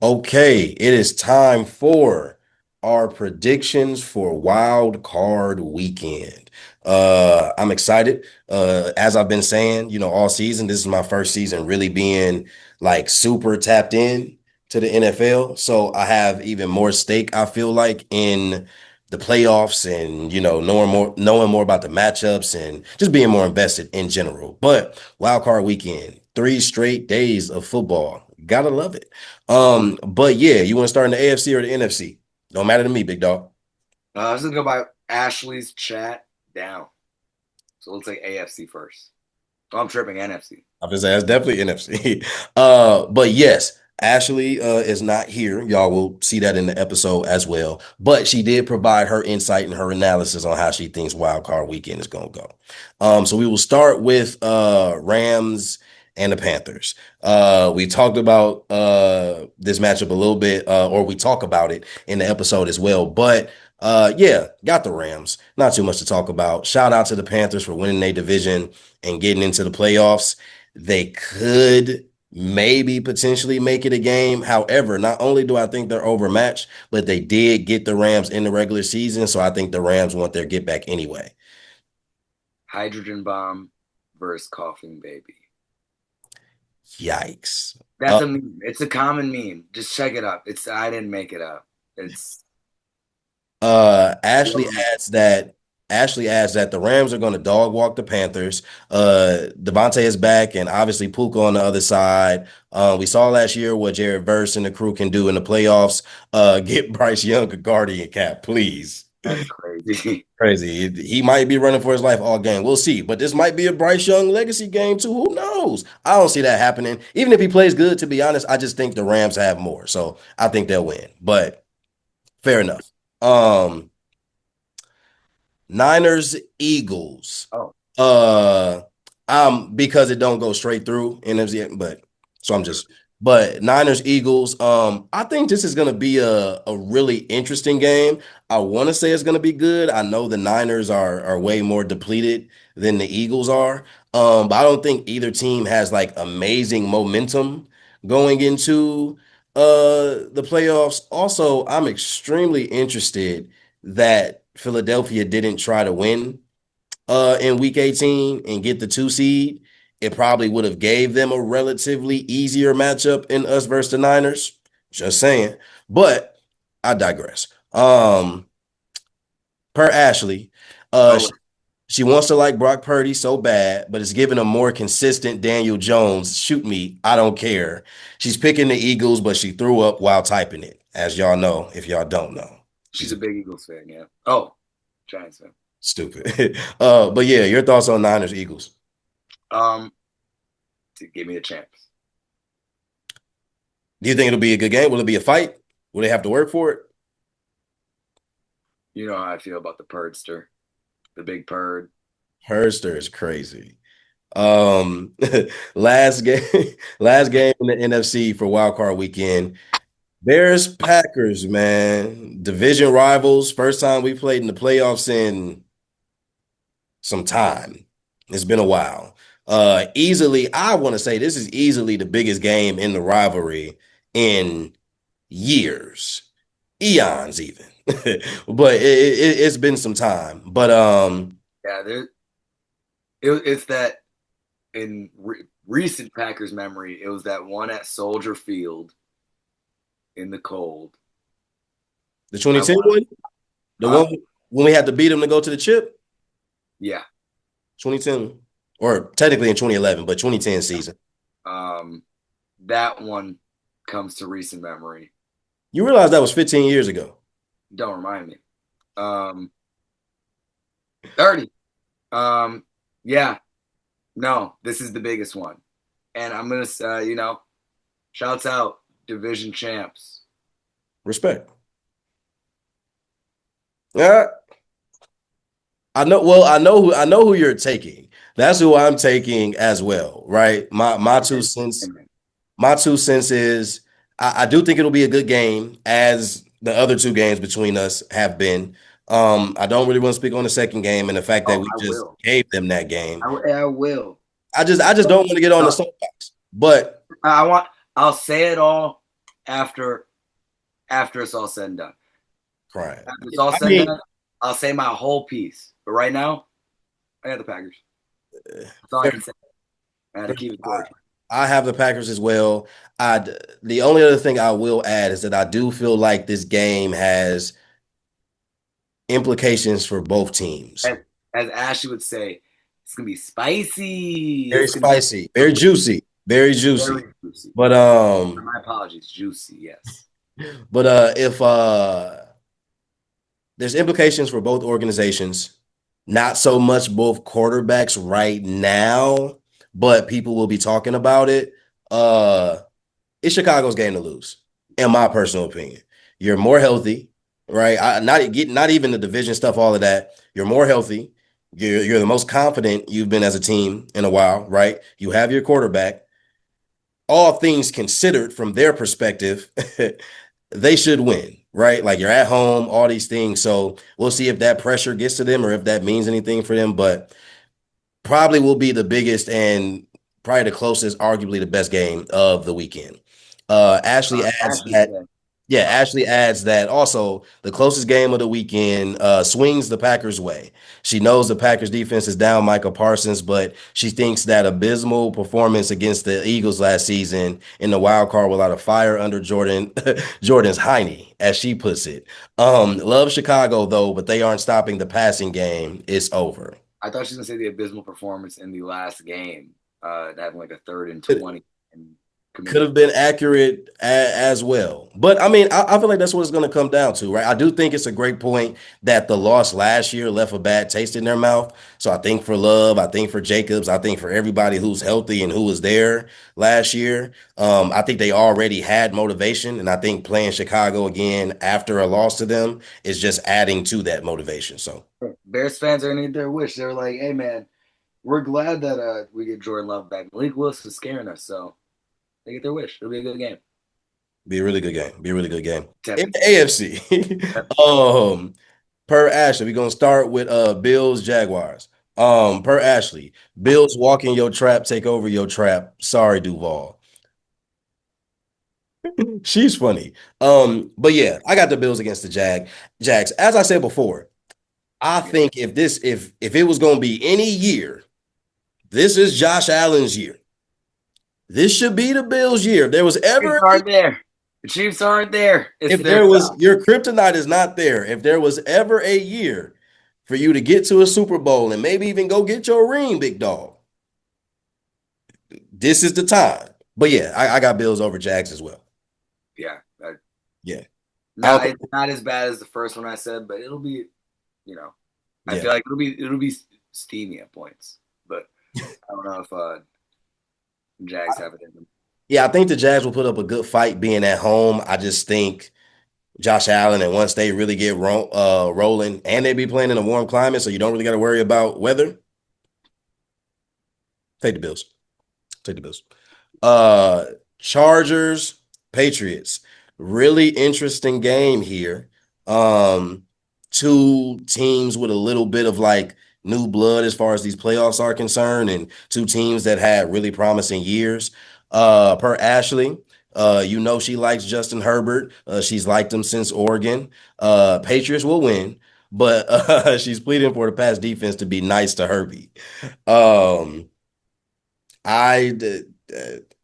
Okay, it is time for our predictions for Wild Card Weekend. I'm excited. As I've been saying, all season, this is my first season really being like super tapped in to the NFL. So I have even more stake, I feel like, in the playoffs and knowing more about the matchups and just being more invested in general. But Wild Card Weekend, 3 straight days of football. Gotta love it. But yeah, you want to start in the AFC or the NFC? Don't matter to me, big dog. I was gonna go by Ashley's chat down. So let's say AFC first. Oh, I'm tripping NFC. I'm gonna say that's definitely NFC. But yes, Ashley is not here. Y'all will see that in the episode as well. But she did provide her insight and her analysis on how she thinks Wild Card Weekend is gonna go. So we will start with Rams and the Panthers. We talked about this matchup a little bit, or we talk about it in the episode as well. But yeah, got the Rams. Not too much to talk about. Shout out to the Panthers for winning their division and getting into the playoffs. They could maybe potentially make it a game. However, not only do I think they're overmatched, but they did get the Rams in the regular season. So I think the Rams want their get back anyway. Hydrogen bomb versus coughing baby. Yikes. That's a meme. It's a common meme. Just check it up. I didn't make it up. It's Ashley adds that the Rams are going to dog walk the Panthers. Devontae is back, and obviously Puka on the other side. We saw last year what Jared Verse and the crew can do in the playoffs. Get Bryce Young a guardian cap, please. that's crazy. Crazy. He might be running for his life all game. We'll see. But this might be a Bryce Young legacy game too. Who knows? I don't see that happening. Even if he plays good, to be honest, I just think the Rams have more. So I think they'll win. But fair enough. Um, Niners, Eagles. Oh, Uh because it don't go straight through NFC, but so I'm sure. just but Niners, Eagles. I think this is gonna be a really interesting game. I want to say it's gonna be good. I know the Niners are way more depleted than the Eagles are. But I don't think either team has like amazing momentum going into the playoffs. Also, I'm extremely interested that Philadelphia didn't try to win in week 18 and get the 2 seed. It probably would have gave them a relatively easier matchup in us versus the Niners. Just saying. But I digress. Per Ashley, Oh, she wants to like Brock Purdy so bad, but it's giving a more consistent Daniel Jones. Shoot me, I don't care. She's picking the Eagles, but she threw up while typing it, as y'all know, if y'all don't know. she's She's a big Eagles fan, yeah. Oh, Giants fan. stupid. But yeah, your thoughts on Niners, Eagles? Um, to give me the champs. Do you think it'll be a good game? Will it be a fight? Will they have to work for it? You know how I feel about the Purdster, the big Purd. Herster is crazy. Um, last game, last game in the NFC for Wild Card Weekend. Bears Packers, man, division rivals. First time we played in the playoffs in some time. It's been a while. Easily, I want to say this is easily the biggest game in the rivalry in years, eons even. But it's been some time. But Yeah, it's that in recent Packers memory, it was that one at Soldier Field in the cold. the I 2010 want, one, the huh? one when we had to beat them to go to the chip, Yeah. 2010, or technically in 2011, but 2010 season. Um, that one comes to recent memory. You realize that was 15 years ago. Don't remind me. Um, 30. Yeah. No, this is the biggest one. And I'm gonna shouts out division champs. Respect. Yeah, I know who you're taking. That's who I'm taking as well, right? My two cents is I do think it'll be a good game, as the other two games between us have been. I don't really want to speak on the second game and the fact that Oh, we I just will. gave them that game. I will. I just don't want to get on the No, soapbox. But I'll say it all after after it's all said and done. Crying. After it's all I said and mean, done, I'll say my whole piece. But right now, I got the Packers. That's all I fair, can say. I had to fair. keep it I, short. I have the Packers as well. I the only other thing I will add is that I do feel like this game has implications for both teams. As, as Ashley would say, it's gonna be spicy. Very It's gonna be spicy, very juicy, very juicy. very juicy. But My apologies, juicy. Yes. if there's implications for both organizations, not so much both quarterbacks right now, but people will be talking about it. Uh it's Chicago's game to lose, in my personal opinion. You're more healthy, right? Not even the division stuff, all of that. You're more healthy. You're the most confident you've been as a team in a while, right? You have your quarterback. All things considered from their perspective, they should win, right? Like you're at home, all these things. So we'll see if that pressure gets to them or if that means anything for them. But probably will be the biggest and probably the closest, arguably the best game of the weekend. Ashley adds Ashley that said, yeah, uh, Ashley adds that also the closest game of the weekend swings the Packers' way. She knows the Packers defense is down Micah Parsons, but she thinks that abysmal performance against the Eagles last season in the wild card will light a fire under Jordan's hiney, as she puts it. Love Chicago though, but they aren't stopping the passing game. It's over. I thought she was gonna say the abysmal performance in the last game, having like a 3rd and 20 and Could committing. have been accurate as well. But I mean, I feel like that's what it's going to come down to, right? I do think it's a great point that the loss last year left a bad taste in their mouth. So I think for Love, I think for Jacobs, I think for everybody who's healthy and who was there last year, I think they already had motivation. And I think playing Chicago again after a loss to them is just adding to that motivation. So Bears fans are gonna need their wish. They're like, hey man, we're glad that we get Jordan Love back. Malik Willis is scaring us, so they get their wish. It'll be a good game. be a really good game. Be a really good game. In Tepid. the AFC, Tepid. um, per Ashley, we're gonna start with Bills Jaguars. Per Ashley, Bills walk in your trap, take over your trap. Sorry, Duval. She's funny. But yeah, I got the Bills against the Jags. As I said before, I Yeah. think if it was gonna be any year, this is Josh Allen's year. This should be the Bills' year. If there was Chiefs ever aren't there. The Chiefs aren't there. It's if their there was job. your kryptonite is not there. If there was ever a year for you to get to a Super Bowl and maybe even go get your ring, big dog, this is the time. But yeah, I got Bills over Jags as well. Yeah. Yeah. I don't Not it's not as bad as the first one I said, but it'll be, you know, I yeah. feel like it'll be steamy at points. But I don't know if Jags have it in them. Yeah, I think the Jags will put up a good fight being at home. I just think Josh Allen, and once they really get rolling, and they be playing in a warm climate, so you don't really got to worry about weather, take the Bills. Take the Bills. Uh, Chargers, Patriots. Really interesting game here. Um, two teams with a little bit of like new blood as far as these playoffs are concerned, and two teams that had really promising years. Per Ashley, she likes Justin Herbert. She's liked him since Oregon. Patriots will win, but she's pleading for the pass defense to be nice to Herbie. Um, I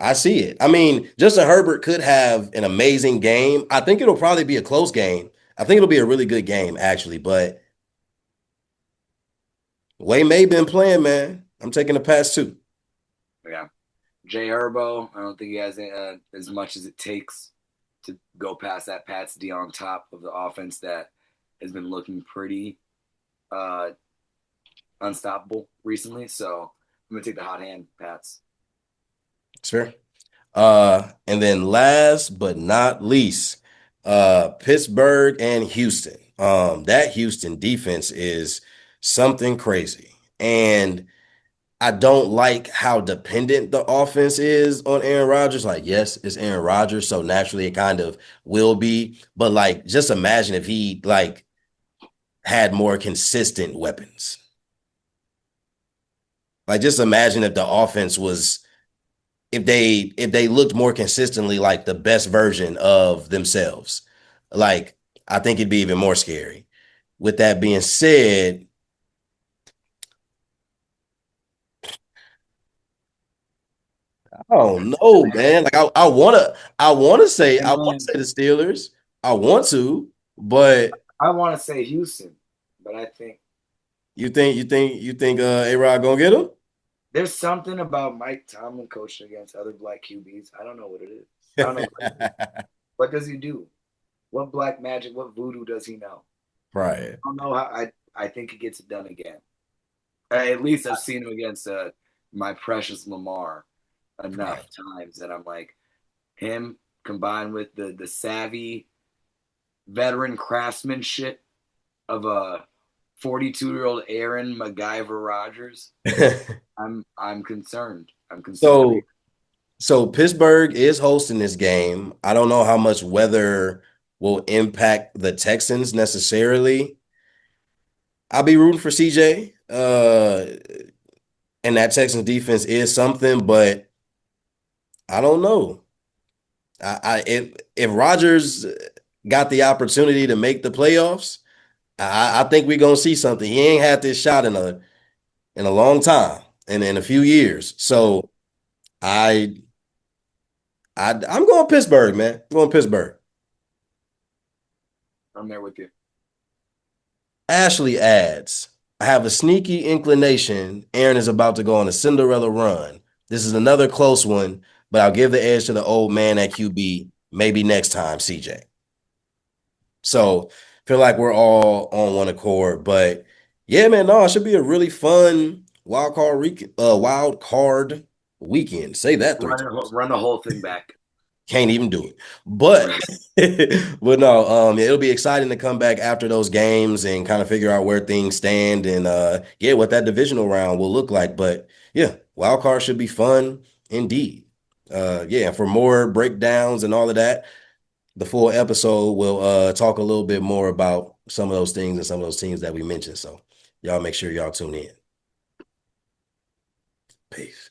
I see it. I mean, Justin Herbert could have an amazing game. I think it'll probably be a close game. I think it'll be a really good game, actually. But Way May been playing, man. I'm taking the pass too. Yeah. Jay Herbo, I don't think he has as much as it takes to go past that Pats D on top of the offense that has been looking pretty uh, unstoppable recently. So I'm gonna take the hot hand, Pats. It's fair. And then last but not least, Pittsburgh and Houston. That Houston defense is something crazy. And I don't like how dependent the offense is on Aaron Rodgers. Like, yes, it's Aaron Rodgers, so naturally it kind of will be. But like, just imagine if he like had more consistent weapons. Like, just imagine if the offense was if they looked more consistently like the best version of themselves. Like I think it'd be even more scary. With that being said, I don't know, man. Like I And wanna then say the Steelers. I want to, but I want to say Houston, but I think you think A-Rod gonna get him? there's something about Mike Tomlin coaching against other black QBs. I don't know what it is. I don't know what it is. What does he do? What black magic, what voodoo does he know? Right. I don't know how I think he gets it done again. At least I've seen him against my precious Lamar enough Right. times that I'm like him combined with the savvy veteran craftsmanship of a 42-year-old Aaron MacGyver Rodgers. I'm concerned. I'm concerned to be. So so Pittsburgh is hosting this game. I don't know how much weather will impact the Texans necessarily. I'll be rooting for CJ. And that Texans defense is something, but I don't know. If Rodgers got the opportunity to make the playoffs, I think we're gonna see something. He ain't had this shot in a long time and in a few years. So I I'm going Pittsburgh, man. I'm going Pittsburgh. I'm there with you. Ashley adds, I have a sneaky inclination Aaron is about to go on a Cinderella run. This is another close one, but I'll give the edge to the old man at QB. Maybe next time, CJ. So feel like we're all on one accord. But yeah, man, no, it should be a really fun wild card weekend. Say that three times. Run the whole thing back. Can't even do it. But Right. but no, yeah, it'll be exciting to come back after those games and kind of figure out where things stand and yeah, what that divisional round will look like. But yeah, wild card should be fun indeed. Yeah, for more breakdowns and all of that, the full episode will talk a little bit more about some of those things and some of those teams that we mentioned. So y'all make sure y'all tune in. Peace.